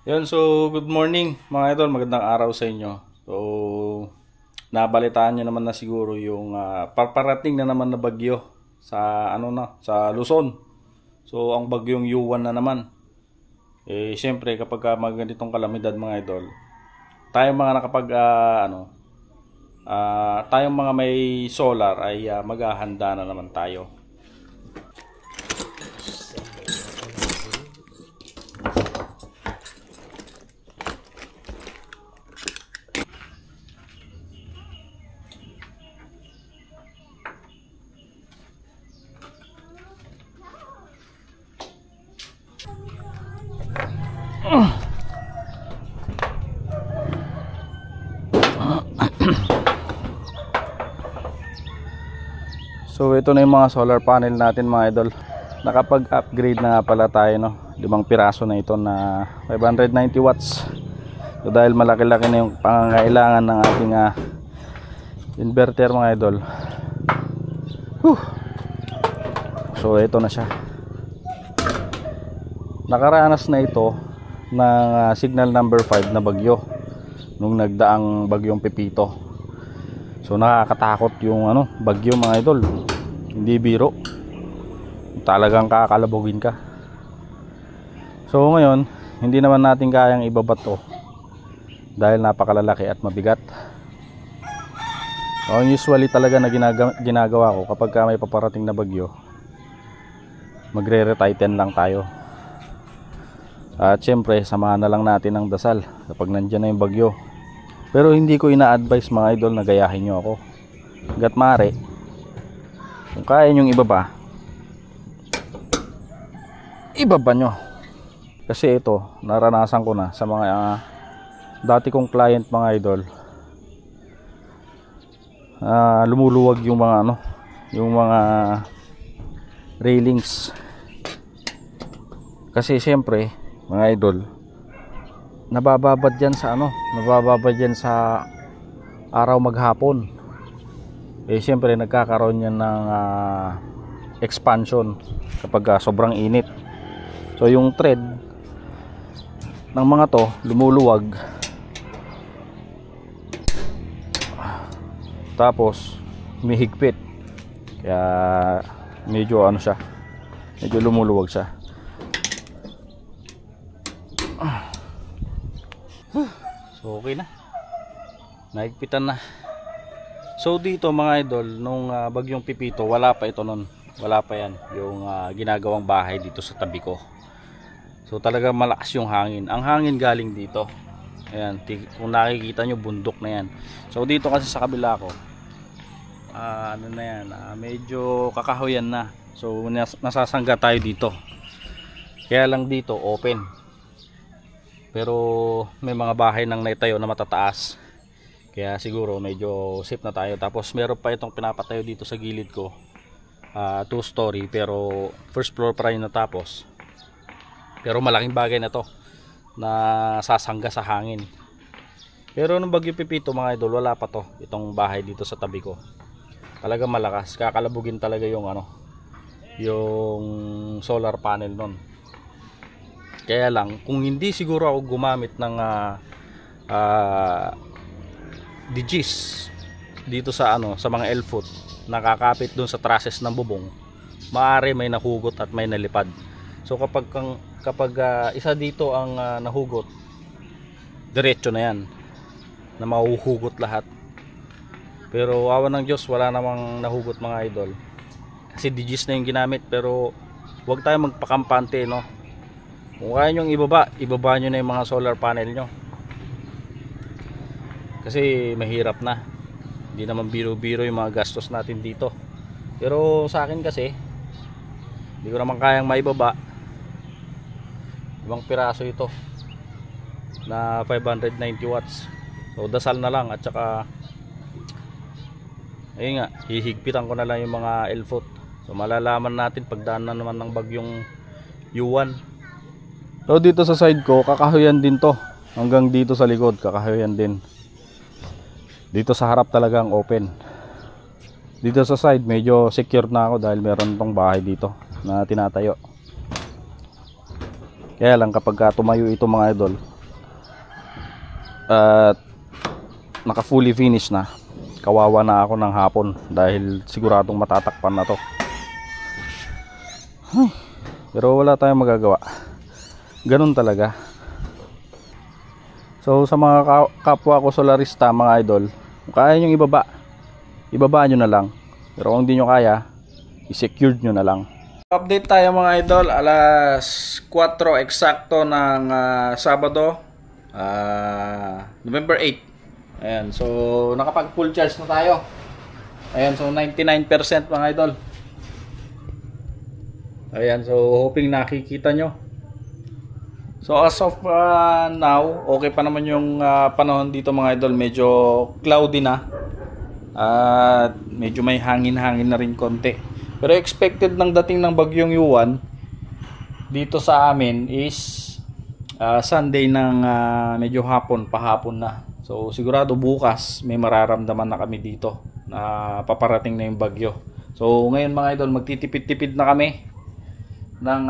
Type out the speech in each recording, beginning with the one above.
Yun, so good morning mga idol, magandang araw sa inyo. So, nabalitaan nyo naman na siguro yung paparating na naman na bagyo sa sa Luzon. So, ang bagyong Yuan na naman. Siyempre kapag mga ganitong kalamidad mga idol, tayong mga tayong mga may solar ay maghahanda na naman tayo. So ito na yung mga solar panel natin mga idol. Nakapag-upgrade na nga pala tayo, no. 5 piraso na ito na 590 watts. So dahil malaki-laki na yung pangangailangan ng ating inverter mga idol. So ito na siya. Nakaranas na ito ng signal number 5 na bagyo nung nagdaang bagyong Pepito. So nakakatakot yung bagyo mga idol. Hindi biro. Talagang kakalabugin ka. So ngayon, hindi naman natin kayang ibabato dahil napakalalaki at mabigat. So usually talaga na ginagawa ko kapag may paparating na bagyo, magre-retighten lang tayo. At syempre, samahan na lang natin ang dasal kapag nandiyan na yung bagyo. Pero hindi ko ina-advise mga idol na gayahin nyo ako. Hanggat maaari, kung kaya nyong ibaba nyo. Kasi ito, naranasan ko na sa mga dati kong client mga idol. Lumuluwag yung mga railings. Kasi syempre mga idol, nabababad yan sa araw maghapon. Siyempre nagkakaroon yan ng expansion kapag sobrang init. So yung thread ng mga to lumuluwag, tapos humihigpit, kaya medyo medyo lumuluwag siya. So okay na, naigpitan na. So dito mga idol, nung bagyong Pepito, wala pa ito nun. Wala pa yan, yung ginagawang bahay dito sa tabi ko. So talaga malakas yung hangin. Ang hangin galing dito. Ayan, kung nakikita nyo, bundok na yan. So dito kasi sa kabila ko, medyo kakahoyan na. So nasasangga tayo dito. Kaya lang dito open. Pero may mga bahay nang naitayo na matataas. Kaya siguro medyo safe na tayo. Tapos meron pa itong pinapatayo dito sa gilid ko. 2-story pero first floor pa rin natapos. Pero malaking bagay na to na sasangga sa hangin. Pero nung bagyo Pepito mga idol, wala pa to. Itong bahay dito sa tabi ko. Talaga malakas. Kakalabugin talaga yung yung solar panel nun. Kaya lang, kung hindi siguro ako gumamit ng digis dito sa mga L-foot, nakakapit dun sa trusses ng bubong, maaari may nahugot at may nalipad. So kapag isa dito ang nahugot, diretso na yan, na mahuhugot lahat. Pero awan ng Diyos, wala namang nahugot mga idol, kasi digis na yung ginamit. Pero huwag tayo magpakampante, no. Kung kaya nyong ibaba nyo na yung mga solar panel nyo, kasi mahirap na. Hindi naman biro-biro yung mga gastos natin dito. Pero sa akin kasi, hindi ko naman kayang maibaba. 5 piraso ito na 590 watts. So dasal na lang, at saka ayun nga, hihigpitan ko na lang yung mga L-foot. So malalaman natin pagdaan na naman ng bagyong Yuan. So dito sa side ko, kakahoyan din to. Hanggang dito sa likod, kakahoyan din. Dito sa harap talagang open. Dito sa side medyo secure na ako dahil meron tong bahay dito na tinatayo. Kaya lang kapag tumayo ito mga idol, at naka fully finish na. Kawawa na ako ng hapon dahil siguradong matatakpan na to. Pero wala tayong magagawa, ganun talaga. So sa mga kapwa ko solarista, mga idol, kung kaya nyo ibaba nyo na lang. Pero kung hindi nyo kaya, i-secured nyo na lang. Update tayo mga idol, alas 4 eksakto ng Sabado, November 8. Ayan, so nakapag full charge na tayo. Ayan, so 99% mga idol. Ayan, so hoping nakikita nyo. So as of now, okay pa naman yung panahon dito mga idol. Medyo cloudy na at medyo may hangin-hangin na rin konti. Pero expected ng dating ng bagyong Yuan dito sa amin is Sunday ng medyo pahapon na. So sigurado bukas may mararamdaman na kami dito na paparating na yung bagyo. So ngayon mga idol, magtitipid-tipid na kami ng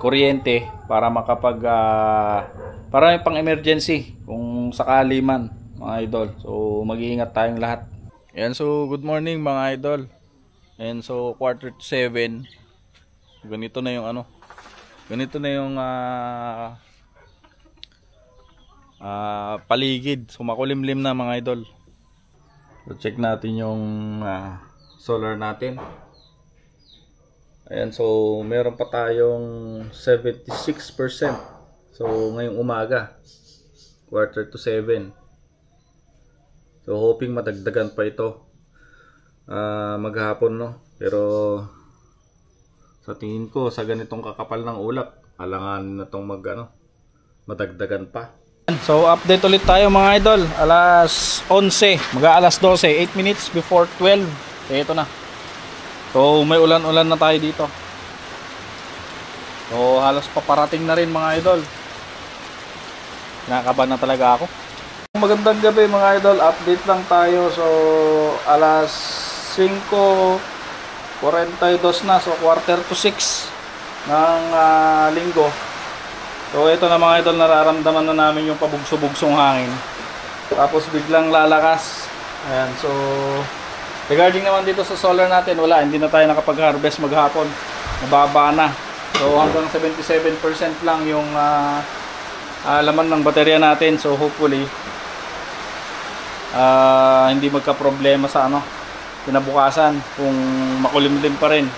kuryente para para may pang emergency kung sakali man mga idol. So mag-iingat tayong lahat. Ayan, so good morning mga idol. And so 6:45. Ganito na yung paligid. So makulimlim na mga idol. So check natin yung solar natin. Ayan, so meron pa tayong 76%. So ngayong umaga 6:45. So hoping madagdagan pa ito maghapon, no? Pero sa tingin ko sa ganitong kakapal ng ulap, alangan na tong madagdagan pa. So update ulit tayo mga idol. Alas 11, mag-aalas 12, 8 minutes before 12. Ito na. So may ulan-ulan na tayo dito. So halos paparating na rin mga idol. Kinakabahan na talaga ako. Magandang gabi mga idol, update lang tayo. So alas 5:42 na, so 5:45 ng linggo. So ito na mga idol, nararamdaman na namin yung pabugso-bugsong hangin. Tapos biglang lalakas. Ayan, so regarding naman dito sa solar natin, wala, hindi na tayo nakapag-harvest maghapon. Mababa na. So hanggang 77% lang yung laman ng baterya natin. So hopefully hindi magka-problema sa kinabukasan kung makulimlim pa rin.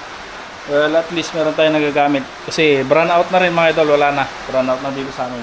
Well, at least meron tayong nagagamit. Kasi brown out na rin mga idol, wala na. Brown out na dito sa amin.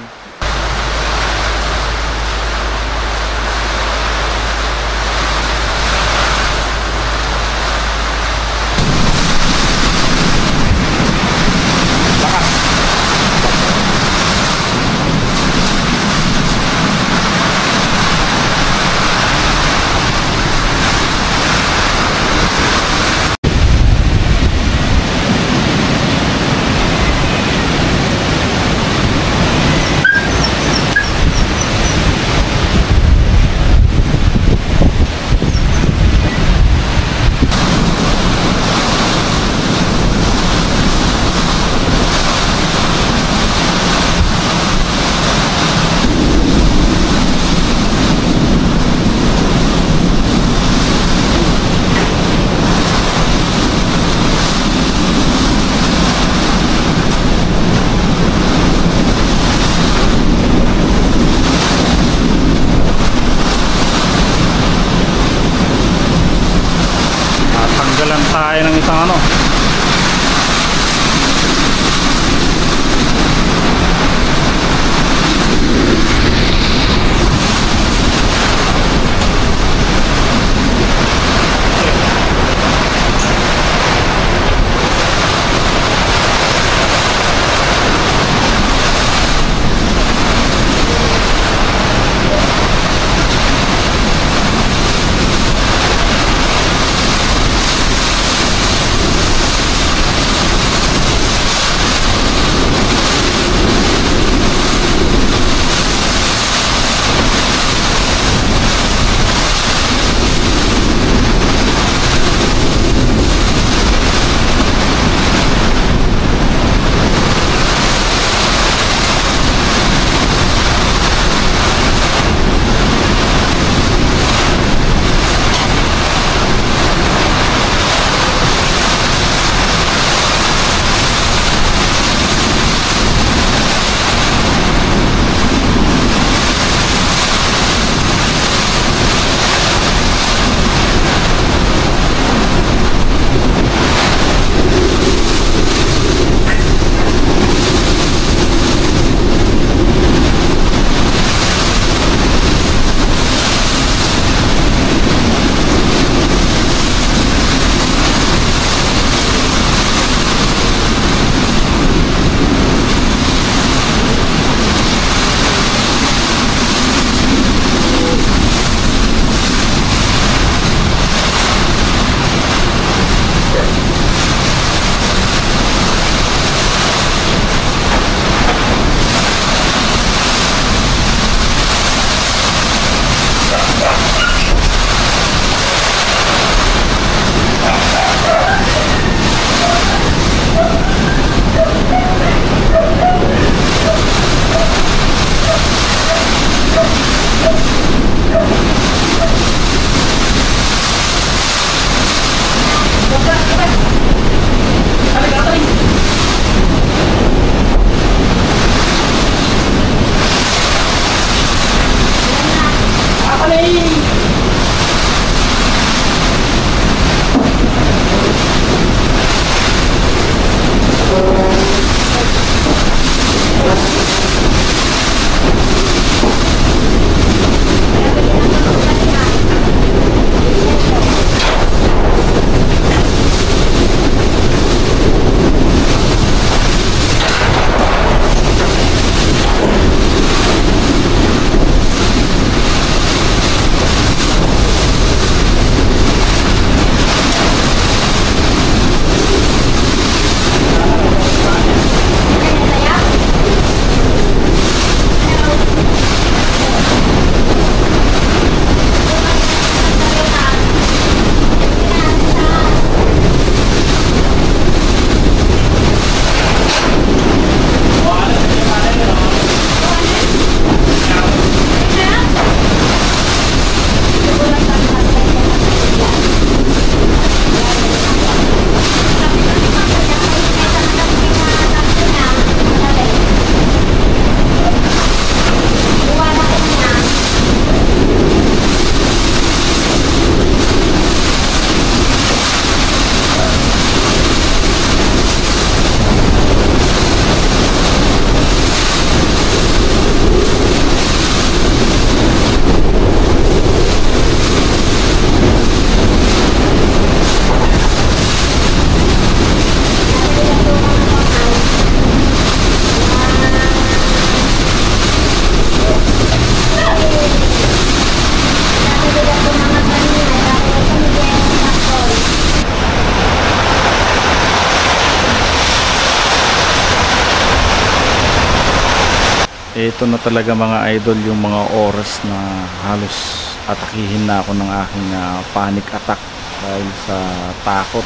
ito na talaga mga idol yung mga oras na halos atakihin na ako ng aking panic attack dahil sa takot,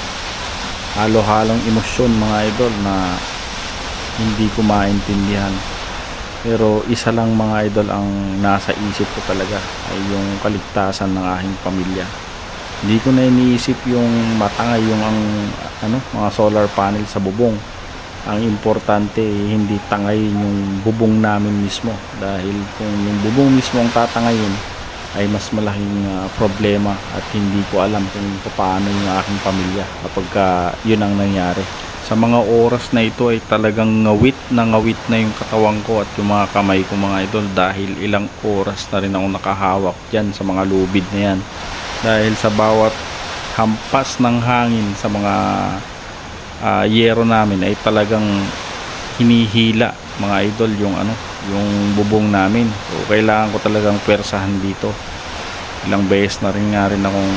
halo-halong emosyon mga idol na hindi ko maintindihan. Pero isa lang mga idol ang nasa isip ko talaga, ay yung kaligtasan ng aking pamilya. Hindi ko na iniisip yung matangay yung mga solar panel sa bubong. Ang importante hindi tangayin yung bubong namin mismo, dahil kung yung bubong mismo ang tatangayin ay mas malaking problema, at hindi ko alam kung paano yung aking pamilya kapag yun ang nangyari. Sa mga oras na ito ay talagang ngawit na yung katawan ko at yung mga kamay ko mga idol, dahil ilang oras na rin ako nakahawak dyan sa mga lubid na yan, dahil sa bawat hampas ng hangin sa mga yero namin ay talagang hinihila mga idol yung bubong namin. So kailangan ko talagang pwersahan dito. Ilang beses na rin akong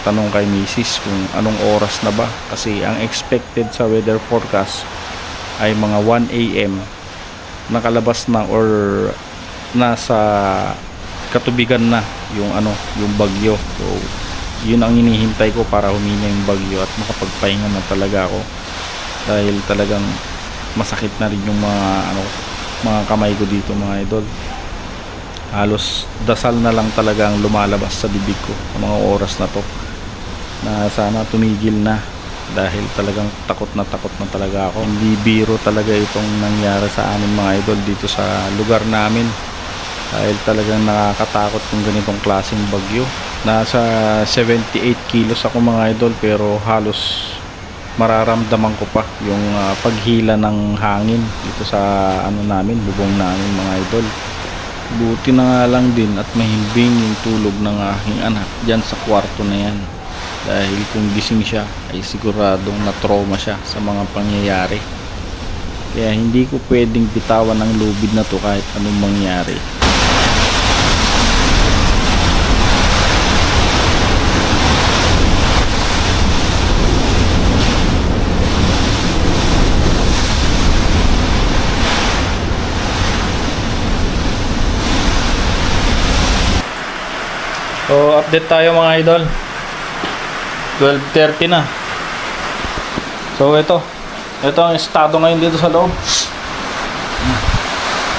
tanong kay Mrs. kung anong oras na ba, kasi ang expected sa weather forecast ay mga 1 AM nakalabas na or nasa katubigan na yung bagyo. So yun ang hinihintay ko para humina yung bagyo at makapagpahinga na talaga ako, dahil talagang masakit na rin yung mga kamay ko dito mga idol. Halos dasal na lang talaga ang lumalabas sa bibig ko sa mga oras na to, na sana tumigil na, dahil talagang takot na talaga ako. Hindi biro talaga itong nangyari sa amin mga idol dito sa lugar namin, dahil talagang nakakatakot yung ganitong klaseng bagyo. Nasa 78 kilos ako mga idol, pero halos mararamdaman ko pa yung paghila ng hangin dito sa bubong namin mga idol. Buti na nga lang din at mahimbing yung tulog ng aking anak dyan sa kwarto na yan, dahil kung gising siya ay siguradong na-trauma siya sa mga pangyayari. Kaya hindi ko pwedeng bitawan ng lubid na to kahit anong mangyari. So update tayo mga idol, 12:30 na. So ito ang estado ngayon dito sa loob.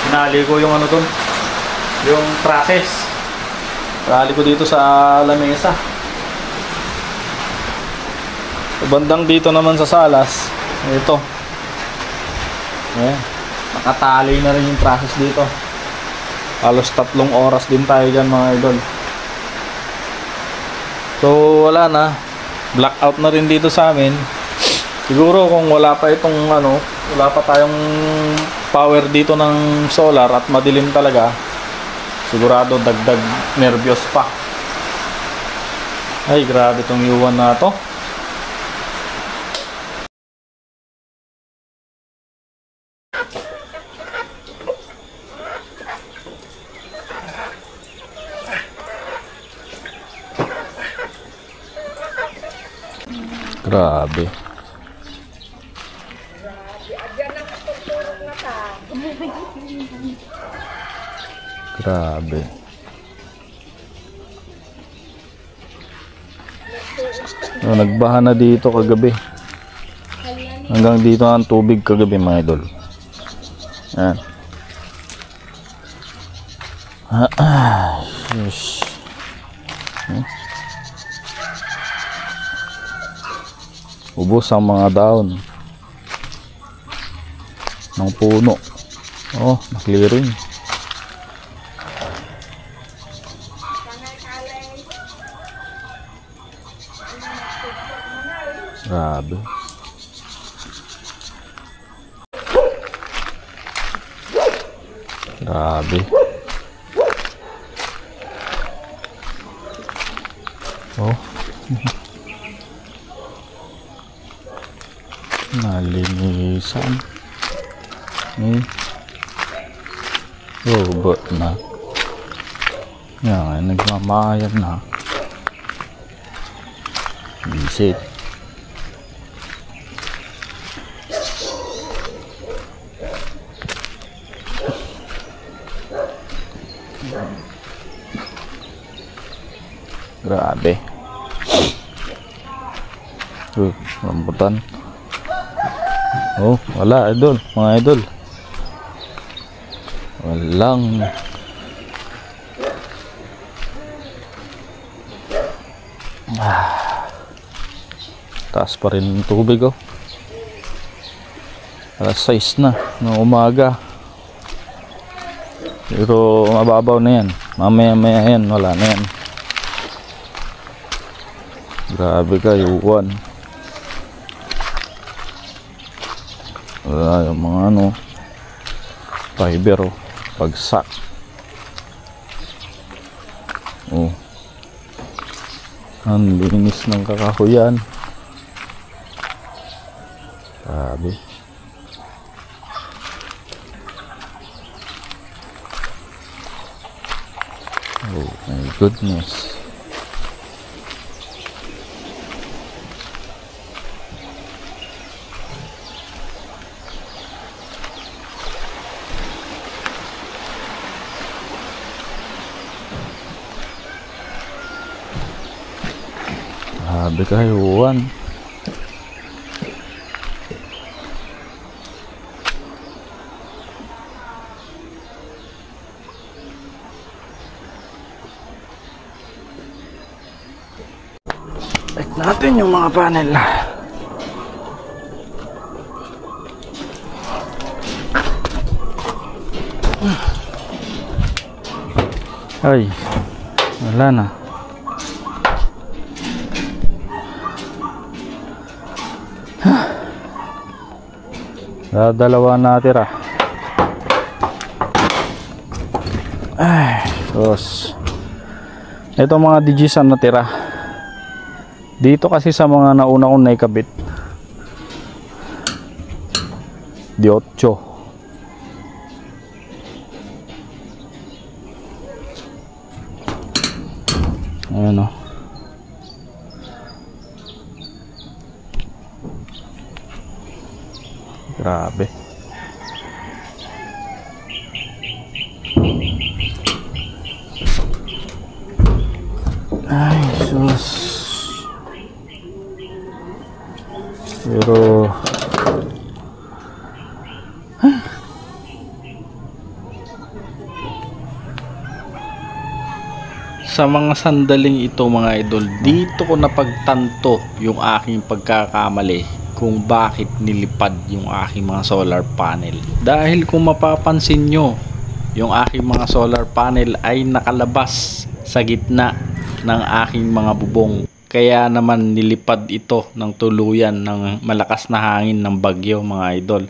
Pinali ko yung yung process. Pinali ko dito sa lamesa. So, bandang dito naman sa salas, ito nakatali na rin yung process dito. Halos 3 oras din tayo dyan mga idol. So wala na, blackout na rin dito sa amin. Siguro kung wala pa tayong power dito ng solar at madilim talaga, sigurado dagdag nervyos pa. Ay grabe tong yuwan na to. Grabe. Grabe. Nagbaha na dito kagabi. Hanggang dito ang tubig kagabi mga idol. Yan. Yes. Ubos ang mga daon ng puno. Oh, na-clearing. Grabe. Grabe. Oh. Nalinisan. Robot na. Yan, nagmamayan na. Visit. Grabe. Rambutan. Oh, wala idol, mga idol. Walang. Taas pa rin yung tubig oh. Alas 6 na ng umaga. Pero mababaw na yan. Mamaya yan, wala na yan. Grabe kayo, Juan. Wala yung mga ano, fiber oh, pagsak. Oh, ang linis ng kakahuyan. Grabe. Oh my goodness. Grabe kayo, Juan. Check natin yung mga panel. Ay, wala na. Dalawa na tira. Ay, tos. Ito mga digisan na tira. Dito kasi sa mga nauna kong naikabit 18. Ayan o. Grabe. Ay, sus. Pero sa mga sandaling ito mga idol, dito ko napagtanto yung aking pagkakamali kung bakit nilipad yung aking mga solar panel. Dahil kung mapapansin nyo, yung aking mga solar panel ay nakalabas sa gitna ng aking mga bubong. Kaya naman nilipad ito ng tuluyan ng malakas na hangin ng bagyo mga idol.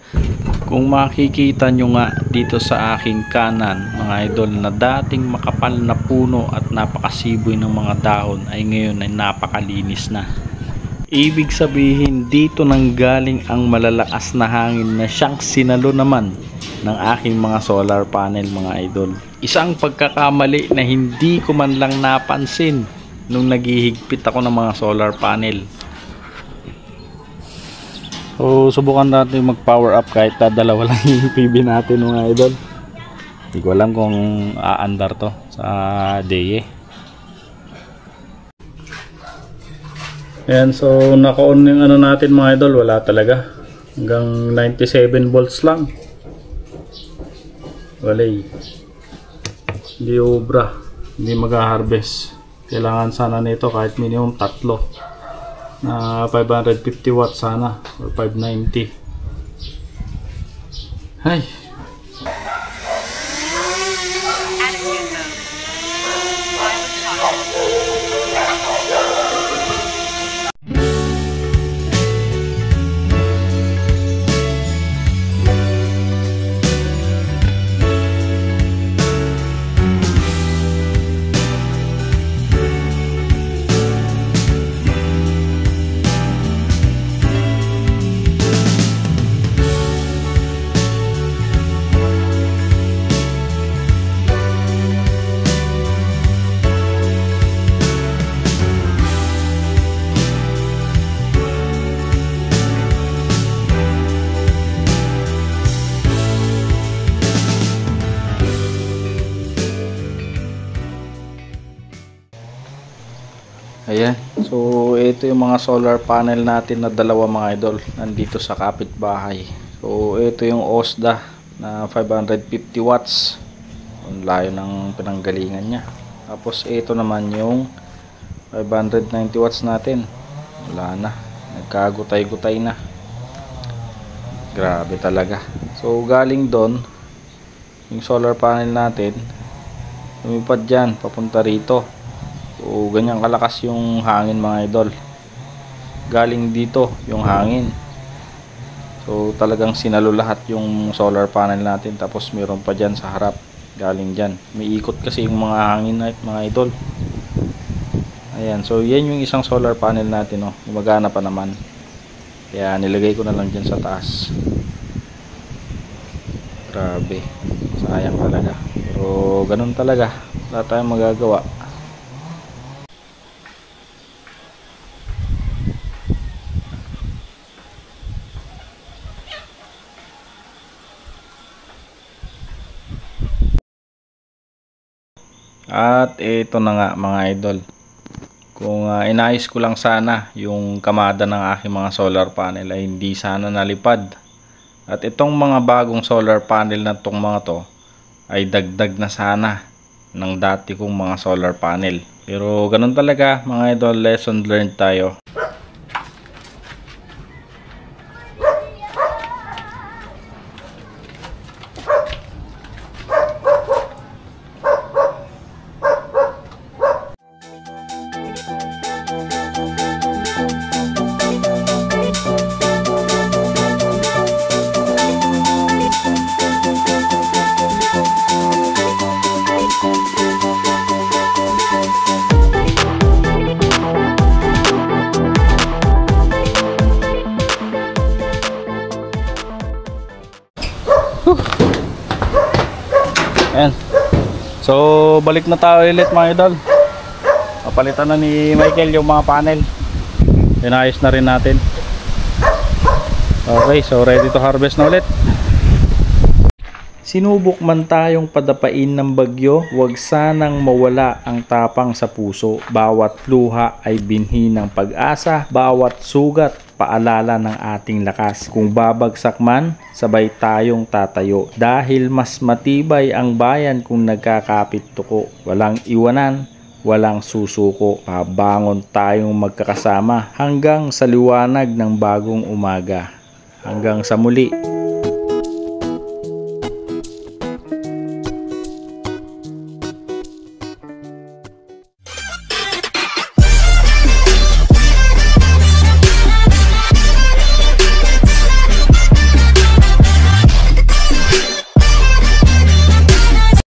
Kung makikita nyo nga dito sa aking kanan mga idol, na dating makapal na puno at napakasiboy ng mga dahon ay ngayon ay napakalinis na. Ibig sabihin dito nanggaling ang malalakas na hangin na siyang sinalo naman ng aking mga solar panel mga idol. Isang pagkakamali na hindi ko man lang napansin nung naghihigpit ako ng mga solar panel. So subukan natin mag power up kahit dalawa lang yung PV natin mga idol. Hindi ko alam kung aandar to sa day. Ayan, so naka-on yung ano natin mga idol, wala talaga. Hanggang 97 volts lang. Walay. Hindi obra, hindi mag-harvest. Kailangan sana nito kahit minimum 3 na 550 watts sana or 590. Ay. So ito yung mga solar panel natin na dalawa mga idol, nandito sa kapitbahay. So ito yung OSDA na 550 watts. Ang layo ng pinanggalingan niya. Tapos ito naman yung 590 watts natin. Wala na, nagkagutay-gutay na. Grabe talaga. So galing doon yung solar panel natin, lumipad dyan papunta rito. So ganyan kalakas yung hangin mga idol. Galing dito yung hangin. So talagang sinalo lahat yung solar panel natin. Tapos meron pa dyan sa harap, galing dyan. May ikot kasi yung mga hangin na mga idol. Ayan, so yan yung isang solar panel natin, oh. Gumagana pa naman. Kaya nilagay ko na lang dyan sa taas. Grabe, sayang talaga. Pero ganun talaga, wala tayong magagawa. At ito na nga mga idol, kung inayos ko lang sana yung kamada ng aking mga solar panel ay hindi sana nalipad. At itong mga bagong solar panel na itong mga to ay dagdag na sana ng dati kong mga solar panel. Pero ganun talaga mga idol, lesson learned tayo. Ayan. So balik na tayo ulit mga idol. Papalitan na ni Michael yung mga panel. Inayos na rin natin. Okay, so ready to harvest na ulit. Sinubok man tayong padapain ng bagyo, huwag sanang mawala ang tapang sa puso. Bawat luha ay binhi ng pag-asa, bawat sugat paalala ng ating lakas. Kung babagsak man, sabay tayong tatayo. Dahil mas matibay ang bayan kung nagkakapit tuko. Walang iwanan, walang susuko. Babangon tayong magkakasama hanggang sa liwanag ng bagong umaga. Hanggang sa muli.